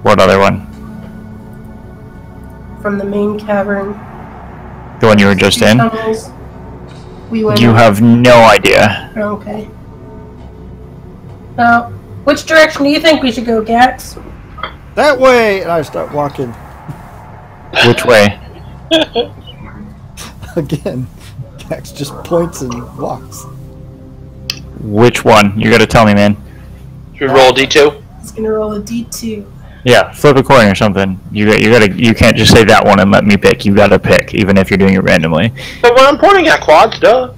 What other one? From the main cavern. The one you were just in? Tunnels. We went You have no idea. Okay. Now, which direction do you think we should go, Gax? That way! And I start walking. Which way? Again. Gax just points and walks. Which one? You gotta tell me, man. Should we roll a D2? He's gonna roll a D2. Yeah, flip a coin or something. You can't just say that one and let me pick. You gotta pick, even if you're doing it randomly. But when I'm pointing at quads, duh.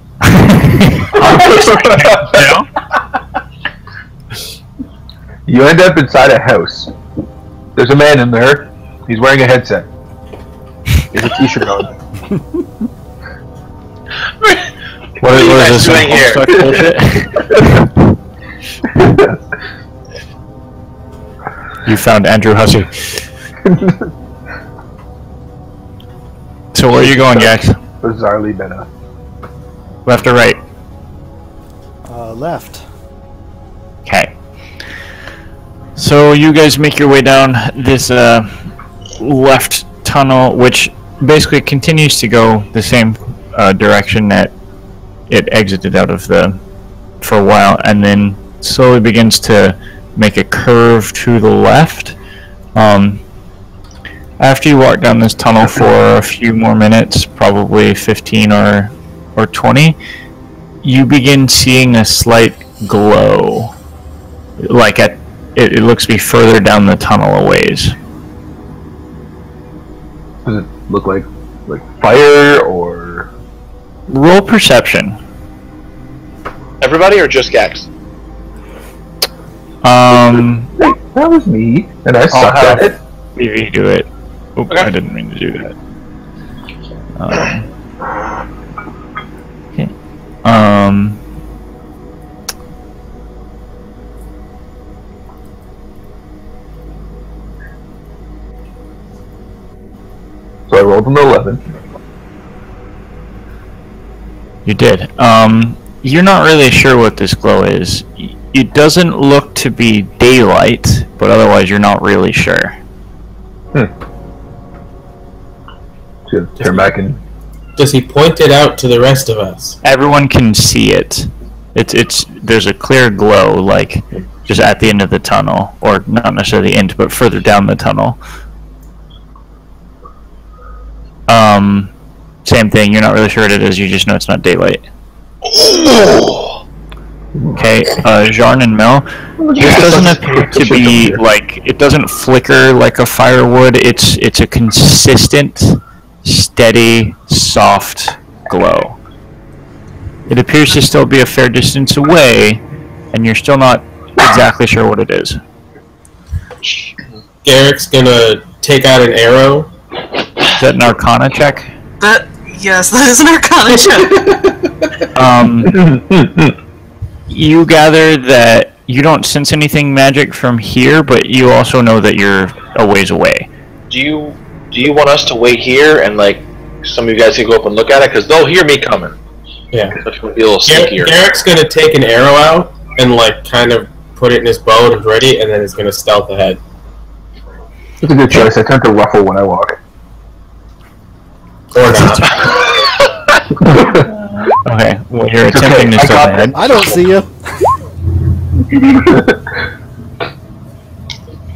You end up inside a house. There's a man in there. He's wearing a headset. He has a t-shirt on. What are you guys doing here? You found Andrew Hussey. So where are you going, Gax? Bizarrely better. Left or right? Left. Okay. So you guys make your way down this left tunnel, which basically continues to go the same direction that it exited out of for a while, and then slowly begins to make a curve to the left. After you walk down this tunnel for a few more minutes, probably 15 or 20, you begin seeing a slight glow. Like it looks to be further down the tunnel a ways. Does it look like fire or? Roll perception. Everybody or just Gax? That was me, and I sucked at it. Maybe do it. Oops, Okay. I didn't mean to do that. Okay. So I rolled an 11. You did. You're not really sure what this glow is. It doesn't look to be daylight, but otherwise you're not really sure. Should turn back and. Does he point it out to the rest of us? Everyone can see it. There's a clear glow, like just at the end of the tunnel, or not necessarily the end, but further down the tunnel. Same thing. You're not really sure what it is. You just know it's not daylight. Okay, Jarn and Mel, this doesn't appear to be like, it doesn't flicker like a firewood. It's a consistent, steady, soft glow. It appears to still be a fair distance away, and you're still not exactly sure what it is. Garrick's gonna take out an arrow. Is that an Arcana check? Yes, that is an Arcana check. You gather that you don't sense anything magic from here, but you also know that you're a ways away. Do you want us to wait here and like some of you guys can go up and look at it because they'll hear me coming. Yeah. So it's gonna be a little sneakier. Garrick's gonna take an arrow out and like kind of put it in his bow and ready, and then he's gonna stealth ahead. It's a good choice. I tend to ruffle when I walk. Or not. Okay, well you're attempting to stealth ahead. I don't see you.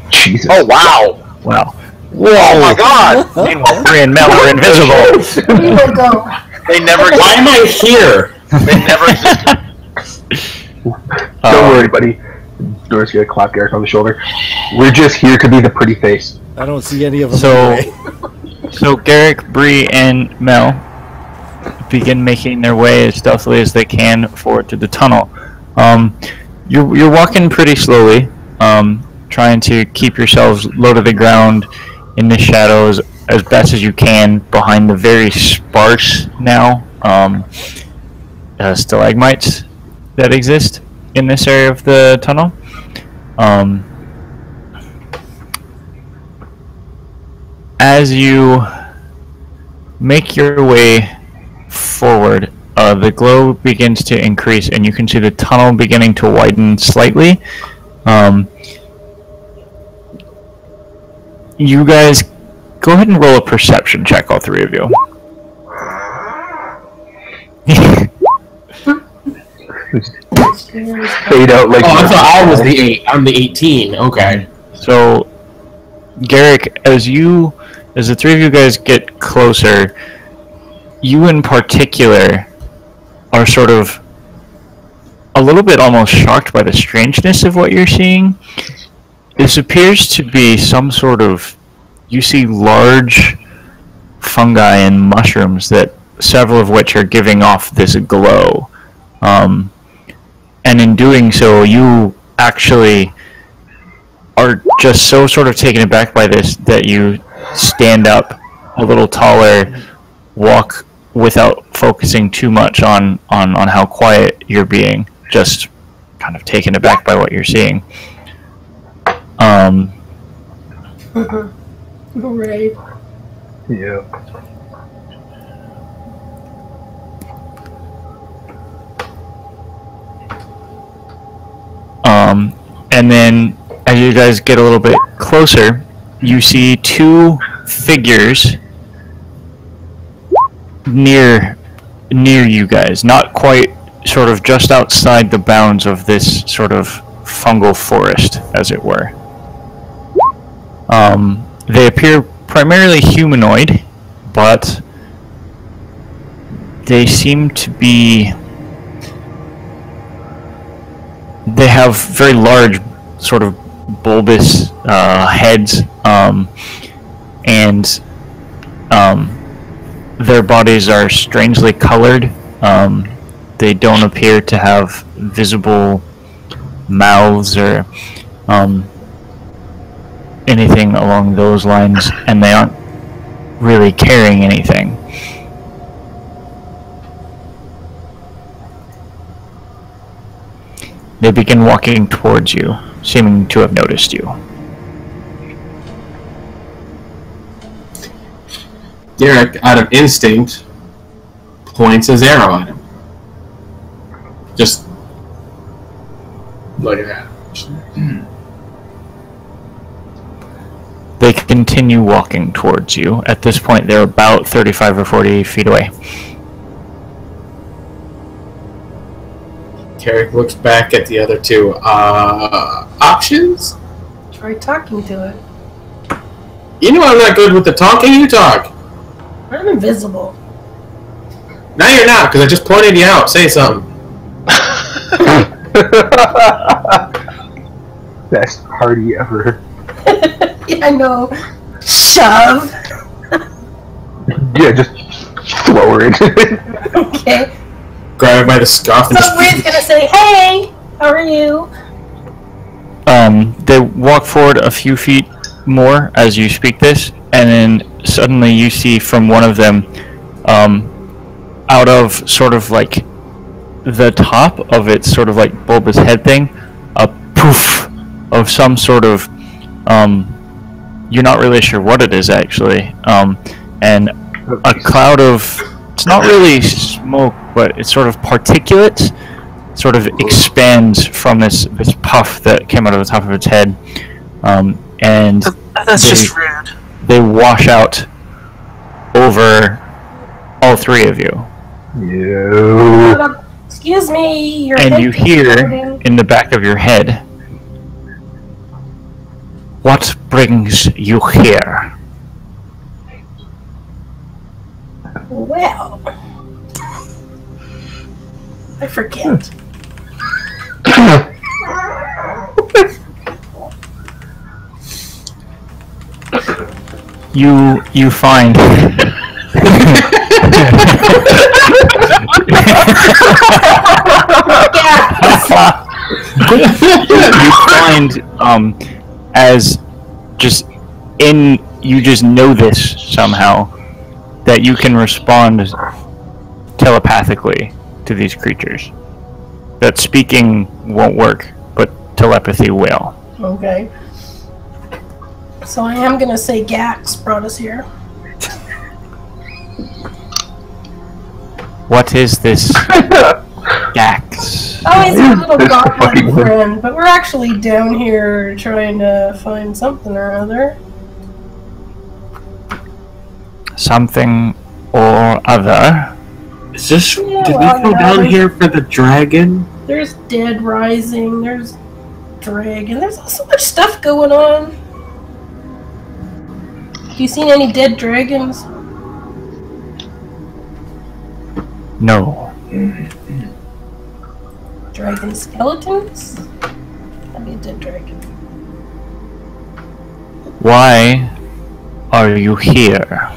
Jesus. Oh wow! Wow. Oh my god! Meanwhile, Bree and Mel are invisible. They never. Why am I here? They never existed. Don't worry, buddy. Doris gonna clap Garrett on the shoulder. We're just here to be the pretty face. I don't see any of them. So Garrick, Bree, and Mel begin making their way as stealthily as they can forward to the tunnel. You're walking pretty slowly, trying to keep yourselves low to the ground in the shadows as best as you can behind the very sparse now stalagmites that exist in this area of the tunnel. As you make your way forward, the glow begins to increase, and you can see the tunnel beginning to widen slightly. You guys, go ahead and roll a perception check, all three of you. Fade out like. Oh, I thought I was the 8. I'm the 18. Okay. So, Garrick, as the three of you guys get closer, you in particular are sort of a little bit almost shocked by the strangeness of what you're seeing. This appears to be some sort of, you see large fungi and mushrooms that several of which are giving off this glow. And in doing so, you actually are just so sort of taken aback by this that you stand up a little taller, walk without focusing too much on how quiet you're being, just kind of taken aback by what you're seeing. Right. Yeah. And then as you guys get a little bit closer, you see two figures near you guys, not quite, sort of just outside the bounds of this sort of fungal forest, as it were. They appear primarily humanoid, but they seem to be... They have very large, sort of bulbous heads, and their bodies are strangely colored. They don't appear to have visible mouths or anything along those lines, and they aren't really carrying anything. They begin walking towards you, seeming to have noticed you. Derek, out of instinct, points his arrow at him. Just look at that. They continue walking towards you. At this point, they're about 35 or 40 feet away. Derek looks back at the other two. Options? Try talking to it. You know I'm not good with the talking. You talk. I'm invisible. Now you're not, because I just pointed you out. Say something. Best party ever. Yeah, I know. Shove. Yeah, just throw her in. Okay. Grab it by the scuff and So Weir's gonna say, "Hey, how are you?" They walk forward a few feet more as you speak this, and then suddenly you see from one of them, out of sort of like the top of its sort of like bulbous head thing, a poof of some sort of, you're not really sure what it is actually, and a cloud of, it's not really smoke, but it's sort of particulates, sort of expands from this puff that came out of the top of its head, and That's just rude. they wash out over all three of you. You. Excuse me. Your And head you keeps hear floating. in the back of your head, "What brings you here?" Well, I forget. You find you find as just in, you just know this somehow, that you can respond telepathically to these creatures. That speaking won't work, but telepathy will. Okay. So I am gonna say Gax brought us here. What is this Gax? Oh, he's our little That's goblin fucking- friend, but we're actually down here trying to find something or other. something or other. Is this? Yeah, Did well, we go you know, down like- here for the dragon? There's Dead Rising, there's Dragon, there's so much stuff going on. Have you seen any dead dragons? No. Dragon skeletons? That'd be a dead dragon. Why are you here?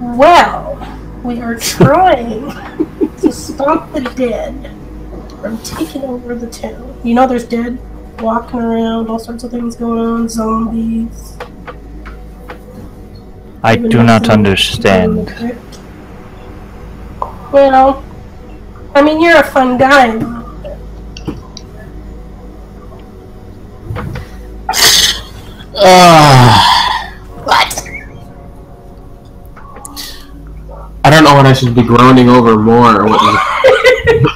Well, we are trying to stop the dead from taking over the town. You know there's dead walking around, all sorts of things going on, zombies. I Even do not people in the understand. crypt. Well, I mean, you're a fun guy. What? I don't know what I should be groaning over more, or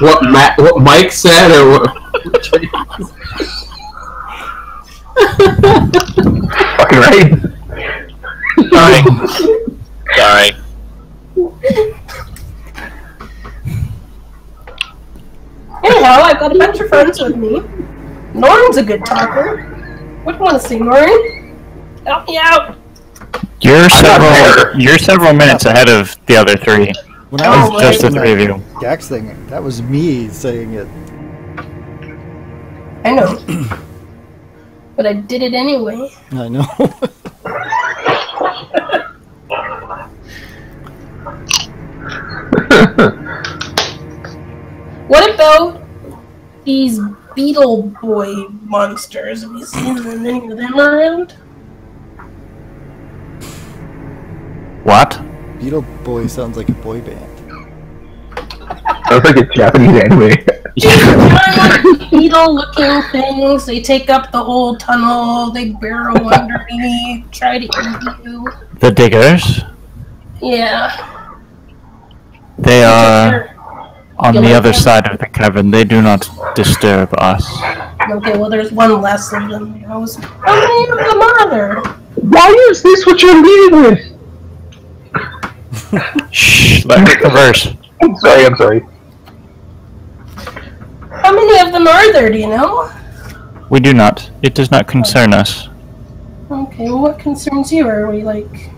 what Mike said, or what. Fucking right. Sorry. Anyhow, I've got a bunch of friends with me. Norn's a good talker. What do you want to see, Norn? Help me out. You're there. several minutes ahead of the other three. When I Oh, was Just the doing three of that you. Gax thing, that was me saying it. I know. But I did it anyway. I know. What about these Beetle Boy monsters? Have you seen any of them around? What? Beetle Boy sounds like a boy band. Sounds like a Japanese anime. Beetle-looking things. They take up the whole tunnel. They burrow underneath. Try to eat you. The diggers? Yeah. They are They're- on You the like other them? side of the cavern. They do not disturb us. Okay, well, there's one less of them. How many of them are there? Why is this what you're leading with? Shh, let me converse. I'm sorry. How many of them are there, do you know? We do not. It does not concern us. Okay, well, what concerns you? Are we, like,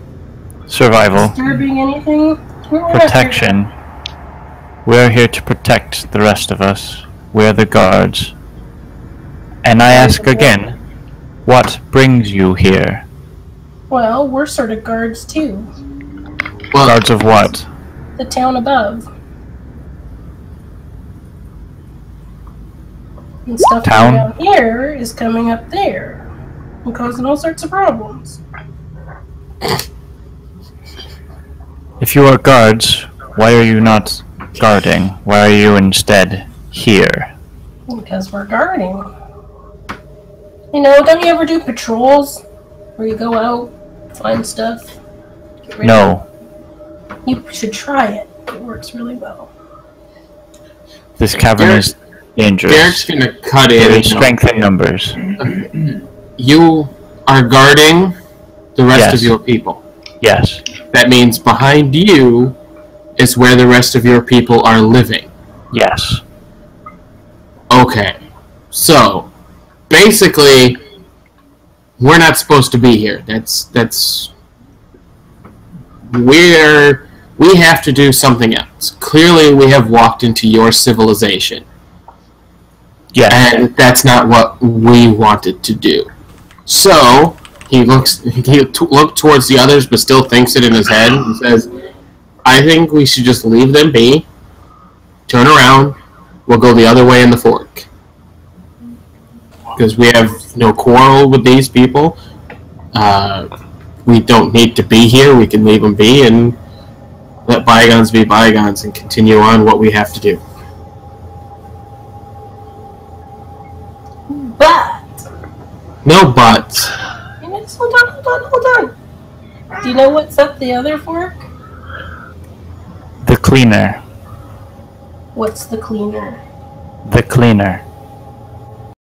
Survival. disturbing anything? We're not here. Protection. We're here to protect the rest of us. We're the guards. And I ask again, what brings you here? Well, we're sort of guards, too. Well, Guards of what? The town above. And stuff Town? down here is coming up there. And causing all sorts of problems. If you are guards, why are you not guarding? Why are you instead here? Because we're guarding. You know, don't you ever do patrols? Where you go out, find stuff? Get rid of No. it? You should try it. It works really well. This cavern Derek- is dangerous. Derek's gonna cut There in. is strength in numbers. You are guarding the rest Yes. of your people. Yes. That means behind you is where the rest of your people are living. Yes. Okay. So, basically, we're not supposed to be here. We have to do something else. Clearly, we have walked into your civilization. Yes. And that's not what we wanted to do. So, he looked towards the others, but still thinks it in his head, and says, I think we should just leave them be, turn around, we'll go the other way in the fork. Because we have no quarrel with these people. We don't need to be here, we can leave them be, and let bygones be bygones, and continue on what we have to do. But, No buts. hold on. Do you know what's up the other fork? The cleaner. What's the cleaner? The cleaner.